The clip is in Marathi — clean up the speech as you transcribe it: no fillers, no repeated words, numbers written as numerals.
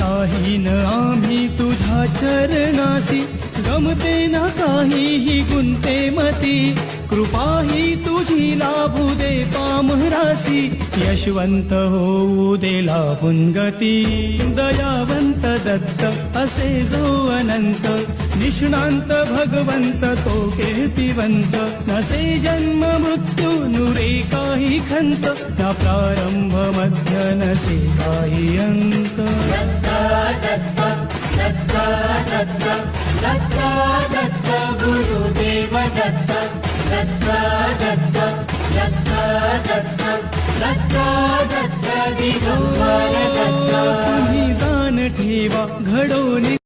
शाहीन आम्ही तुझ्या चरणासी, गमते ना काहीही गुंते मती, कृपा ही तुझी लाभू दे पामरासी, यशवंत होऊ दे लाभून गती, दयावंत दत्त असे जो अनंत, निष्णांत भगवंत तो कीर्तिवंत, नसे जन्म मृत्यू नुरे काही खंत, ना प्रारंभ मध्य नसे काही अंत. दत्त गुरुदेव दत्त, दत्त दिगंबर दत्त. तुम्ही जाण ठेवा घडोनी